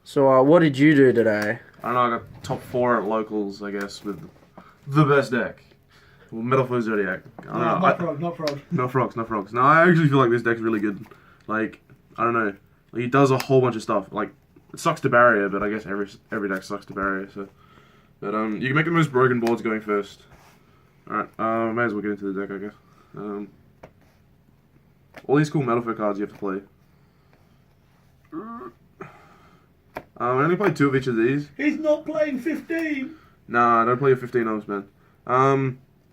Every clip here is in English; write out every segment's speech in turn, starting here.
So, what did you do today? I don't know, I got top 4 at locals, I guess, with the best deck. Metalfoe Zoodiac. I don't know. Not frog. No frogs, no frogs. No, I actually feel like this deck's really good. Like, I don't know. Like, it does a whole bunch of stuff. Like, it sucks to barrier, but I guess every deck sucks to barrier, so. But, you can make the most broken boards going first. Alright, may as well get into the deck, I guess. All these cool Metalfoe cards you have to play. I only played 2 of each of these. He's not playing 15. Nah, don't play your 15 arms, man.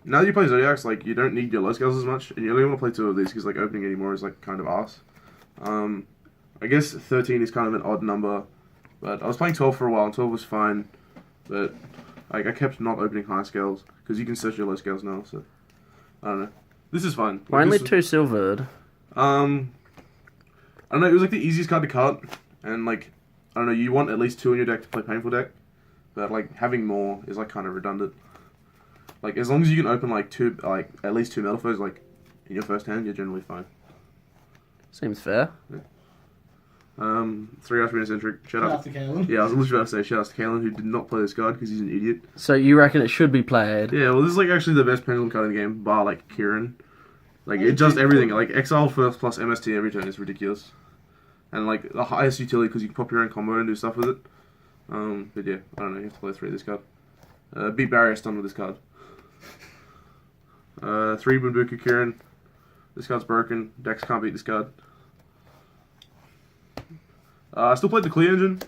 Now that you play Zodiacs, like, you don't need your low scales as much, and you only want to play 2 of these, because, like, opening any more is, like, kind of arse. I guess 13 is kind of an odd number, but I was playing 12 for a while, and 12 was fine, but, like, I kept not opening high scales, because you can search your low scales now, so, I don't know. This is fine. Why Like, only this 2 silvered? I don't know, it was, like, the easiest card to cut, and, like, I don't know, you want at least 2 in your deck to play Painful Deck, but, like, having more is, like, kind of redundant. Like, as long as you can open, like, at least 2 Metalfoes, like, in your first hand, you're generally fine. Seems fair. Yeah. 3 Archman Eccentric. Shout Shout out out to Kalen. Yeah, I was literally about to say shout out to Kalen, who did not play this card because he's an idiot. So, you reckon it should be played? Yeah, well, this is, like, actually the best Pendulum card in the game, bar, like, Kieran. Like, it does everything. Like, Exile first plus MST every turn is ridiculous. And, like, the highest utility because you can pop your own combo and do stuff with it. But yeah, I don't know, you have to play 3 of this card. Beat Barrier Stun with this card. 3 Bunbuku Kieran. This card's broken. Dex can't beat this card. I still played the Clear engine.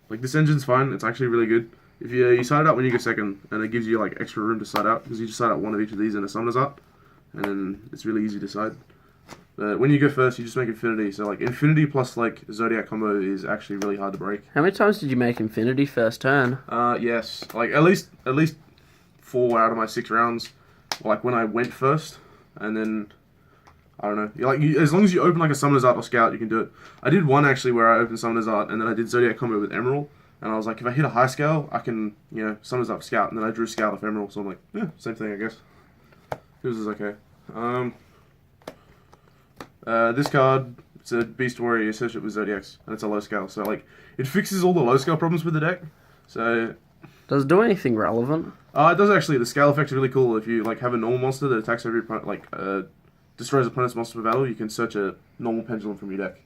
Like, this engine's fine. It's actually really good. If you side it out when you go second, and it gives you, like, extra room to side out, because you just side out 1 of each of these in a Summoner's Art, and then it's really easy to side. But when you go first, you just make Infinity. So, like, Infinity plus, like, Zodiac combo is actually really hard to break. How many times did you make Infinity first turn? Yes. Like, at least 4 out of my 6 rounds, like, when I went first, and then, I don't know. Like, as long as you open, like, a Summoner's Art or Scout, you can do it. I did one, actually, where I opened Summoner's Art, and then I did Zodiac combo with Emerald, and I was like, if I hit a high scale, I can, you know, Summoner's Art Scout, and then I drew Scout off Emerald, so I'm like, yeah, same thing, I guess. This is okay. This card, it's a Beast Warrior, you search it with Zodiacs, and it's a low scale, so, like, it fixes all the low scale problems with the deck, so... Does it do anything relevant? It does actually. The scale effect's really cool. If you, like, have a normal monster that attacks every opponent, like, destroys opponent's monster per battle, you can search a normal pendulum from your deck.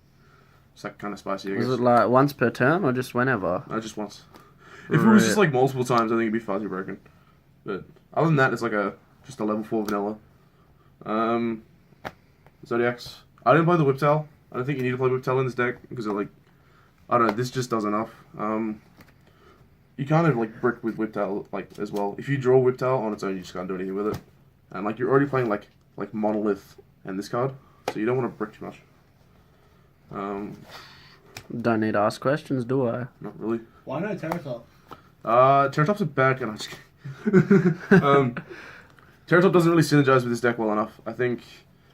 It's, like, kind of spicy, I guess. Is it, like, once per turn, or just whenever? Just once. If it was just, like, multiple times, I think it'd be far too broken. But, other than that, it's, like, just a level 4 vanilla. Zodiacs. I didn't play the Whiptail. I don't think you need to play Whiptail in this deck, because, like, I don't know, this just does enough. You kind of, like, brick with Whiptail, like, as well. If you draw Whiptail on its own, you just can't do anything with it. And, like, you're already playing, like Monolith and this card, so you don't want to brick too much. Don't need to ask questions, do I? Not really. Why no Terratop? Terratop's a bad card. I'm just kidding. Terratop doesn't really synergize with this deck well enough. I think,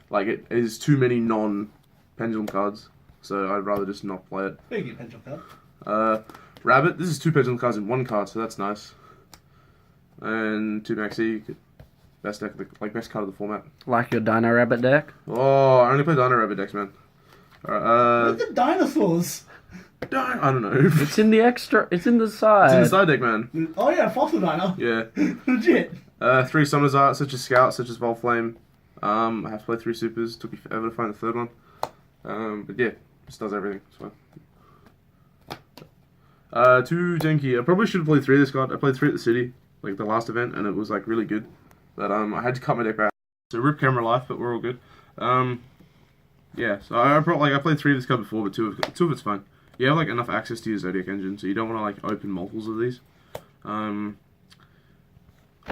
like, it is too many non-pendulum cards, so I'd rather just not play it. Big Pendulum card. Rabbit, this is 2 pendulum cards in 1 card, so that's nice. And 2 Maxi, best deck, like, best card of the format. Like your Dino Rabbit deck? Oh, I only play Dino Rabbit decks, man. Alright, Where's the dinosaurs? I don't know. It's in the extra, it's in the side. It's in the side deck, man. Oh yeah, Fossil Dino. Yeah. Legit. 3 Summoners Art, such as Scout, such as Volflame. I have to play 3 supers, took me forever to find the 3rd one. But yeah, this does everything, it's fine. 2 Denki. I probably should have played 3 of this card. I played 3 at the city, like the last event, and it was, like, really good. But I had to cut my deck back. So rip camera life, but we're all good. Yeah, so I played 3 of this card before, but 2 of it's fine. You have, like, enough access to your Zodiac engine, so you don't want to, like, open multiples of these. I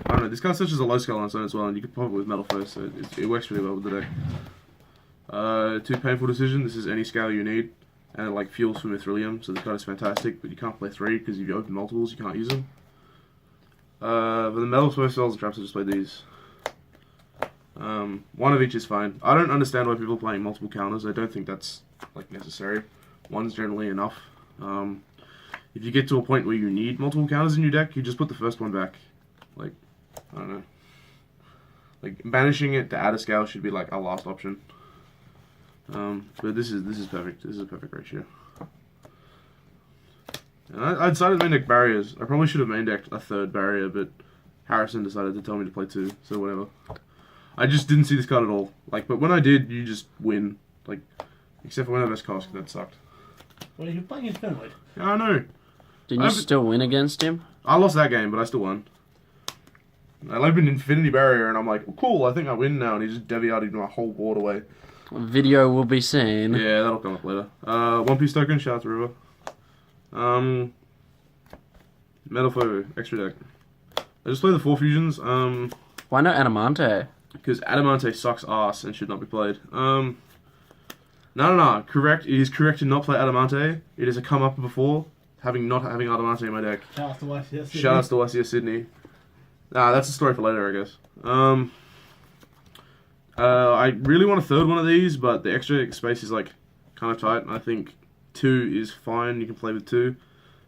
don't know, this card searches a low scale on its own as well, and you can pop it with Metalfoe, so it works really well with the deck. 2 Painful Decision. This is any scale you need. And it, like, fuels for Mithrilium, so this card is fantastic, but you can't play 3 because if you open multiples, you can't use them. For the Metalfoe spells and traps, I just played these. 1 of each is fine. I don't understand why people are playing multiple counters. I don't think that's, like, necessary. 1's generally enough. If you get to a point where you need multiple counters in your deck, you just put the first one back. Like, I don't know. Like, banishing it to add a scale should be, like, a last option. But this is perfect. This is a perfect ratio. I decided to main deck barriers. I probably should have main decked a third barrier, but Harrison decided to tell me to play 2, so whatever. I just didn't see this card at all. Like, but when I did, you just win. Like, except for when I missed Kosk, that sucked. Well, you're playing Infinite. Yeah, I know. Didn't you still win against him? I lost that game, but I still won. I opened Infinity Barrier, and I'm like, cool, I think I win now, and he just deviated my whole board away. Video will be seen. Yeah, that'll come up later. One Piece token, shout out to River. Metalfoe, extra deck. I just play the 4 fusions, Why not Adamante? because Adamante sucks ass and should not be played. No, correct, it is correct to not play Adamante. It has come up before, not having Adamante in my deck. Shout out to YCS. Shout outs to YCS Sydney. That's a story for later, I guess. I really want a third one of these, but the extra space is like kind of tight. I think 2 is fine. You can play with 2.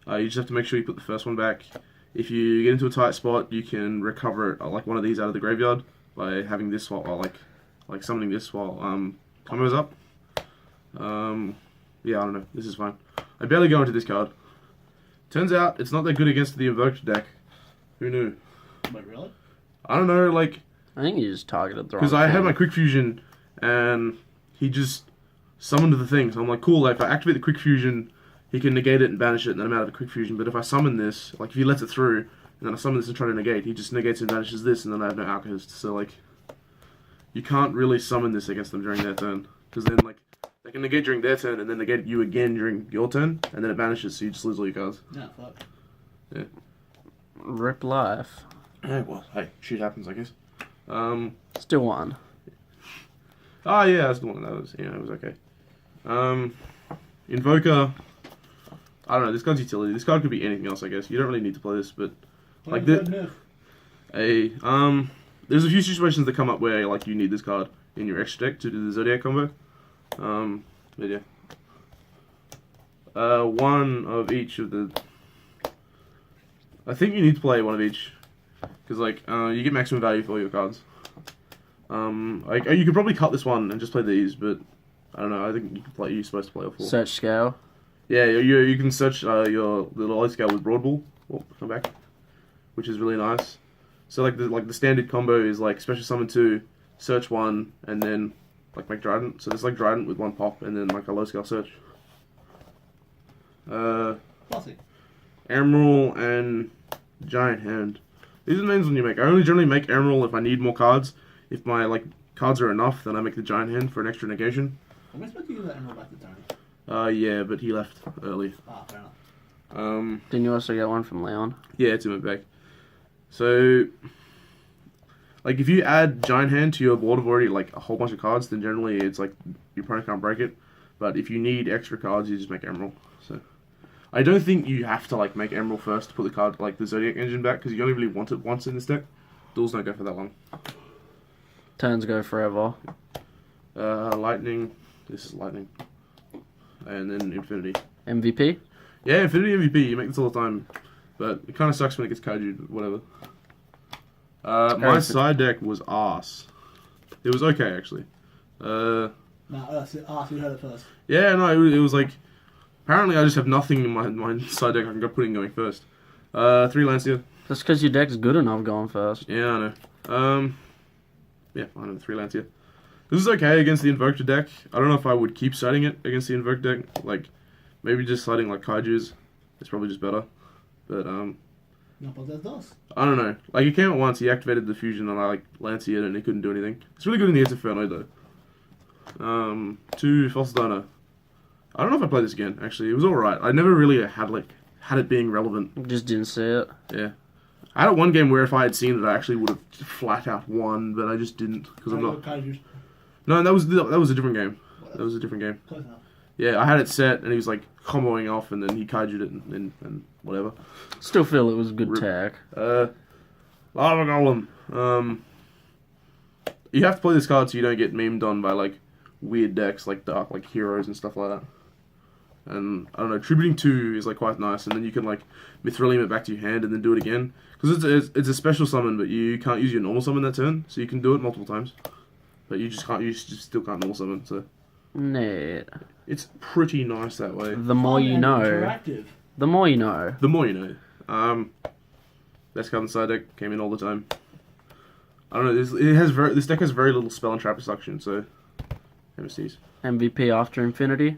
You just have to make sure you put the first one back. If you get into a tight spot, you can recover it, like one of these out of the graveyard by having this while, like summoning this while combo's up. Yeah, I don't know. This is fine. I barely go into this card. Turns out it's not that good against the invoked deck. Who knew? Wait, really? I don't know, like, I think you just targeted the wrong because I had thing. my quick fusion and he just summoned the thing. So I'm like, cool, if I activate the quick fusion, he can negate it and banish it, and then I'm out of a quick fusion. But if I summon this, like if he lets it through, and then I summon this and try to negate, he just negates and banishes this, and then I have no Alchemist. So like, you can't really summon this against them during their turn, because then like they can negate during their turn, and then negate you again during your turn, and then it banishes, so you just lose all your cards. Yeah, fuck. Yeah. Rip life. Yeah, well, hey, shit happens, I guess. Still won. Oh yeah, that's the one that was. Yeah, it was okay. Invoker. I don't know. This card's utility. This card could be anything else, I guess. You don't really need to play this, but like there's a few situations that come up where like you need this card in your extra deck to do the Zoodiac combo. But yeah. One of each of the. I think you need to play one of each, because like you get maximum value for all your cards. Like you could probably cut this one and just play these, but I don't know. I think you can play. You're supposed to play all 4. Search scale. Yeah, you can search your little light scale with Broad Bull. Oh, come back, which is really nice. So like the standard combo is like special summon 2, search 1, and then like make Trident. So there's like Trident with 1 pop, and then like a low scale search. Classic. Emerald and Giant Hand. These are the names when you make. I only generally make Emerald if I need more cards. If my like cards are enough, then I make the Giant Hand for an extra negation. Am I supposed to give that Emerald back to Tony? Yeah, but he left early. Ah, fair enough. Didn't you also get one from Leon? Yeah, it's in my bag. So, like, if you add Giant Hand to your board of already, like, a whole bunch of cards, then generally it's like, your opponent can't break it. But if you need extra cards, you just make Emerald. So, I don't think you have to, like, make Emerald first to put the card, like, the Zoodiac engine back, because you only really want it once in this deck. Duels don't go for that long. Turns go forever. Lightning. This is Lightning. And then Infinity. MVP? Yeah, Infinity MVP, you make this all the time. But it kind of sucks when it gets kaiju, but whatever. My side deck was arse. It was okay, actually. No, that's it. Ah, so you heard it first. Yeah, no, it was like... Apparently I just have nothing in my side deck I can go put in going first. 3 Lancia. That's because your deck's good enough going first. Yeah, I know. Yeah, I know, 3 Lancia. This is okay against the Invoked deck. I don't know if I would keep siding it against the Invoked deck. Like, maybe just siding like Kaijus. It's probably just better. But, No, but that does. I don't know. Like, he came at once, he activated the fusion, and I, like, Lancia it, and he couldn't do anything. It's really good in the Inferno, though. 2 False Diner. I don't know if I play this again, actually. It was alright. I never really had it being relevant. Just didn't see it. Yeah. I had one game where if I had seen it, I actually would have flat out won, but I just didn't, because I'm not... Kaijus. No, that was a different game. That was a different game. Close enough. Yeah, I had it set, and he was, like, comboing off, and then he kaiju'd it, and whatever. Still feel it was a good tag. Lava Golem. You have to play this card so you don't get memed on by, like, weird decks, like Dark, like Heroes and stuff like that. And, I don't know, Tributing 2 is, like, quite nice, and then you can, like, Mithrilium it back to your hand and then do it again. Because it's a special summon, but you can't use your normal summon that turn, so you can do it multiple times. But you just still can't normal summon, so... Nah. It's pretty nice that way. The more you know. Interactive. The more you know. The more you know. Best card in side deck, came in all the time. I don't know, this deck has very little spell and trap destruction, so MSTs. MVP after Infinity.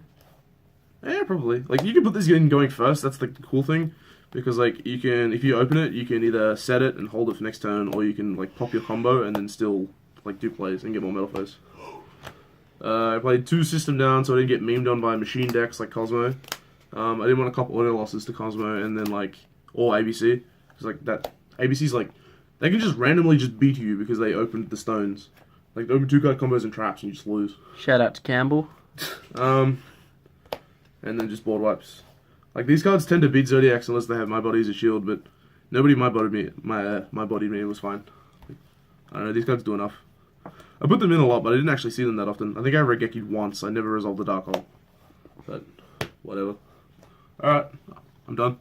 Yeah, probably. Like, you can put this in going first, that's like the cool thing. Because, like, you can, if you open it, you can either set it and hold it for next turn, or you can, like, pop your combo and then still, like, do plays and get more Metalfoes. I played 2 system down, so I didn't get memed on by machine decks like Cosmo. I didn't want to cop auto losses to Cosmo and then, like, or ABC. Because, like, that, ABC's, like, they can just randomly just beat you because they opened the stones. Like, they open 2-card combos and traps and you just lose. Shout out to Campbell. And then just board wipes. Like, these cards tend to beat Zoodiacs unless they have My Body as a shield, but nobody my bodied me, it was fine. I don't know, these cards do enough. I put them in a lot, but I didn't actually see them that often. I think I Regeki'd once, I never resolved the Dark Hole. But, whatever. Alright, I'm done.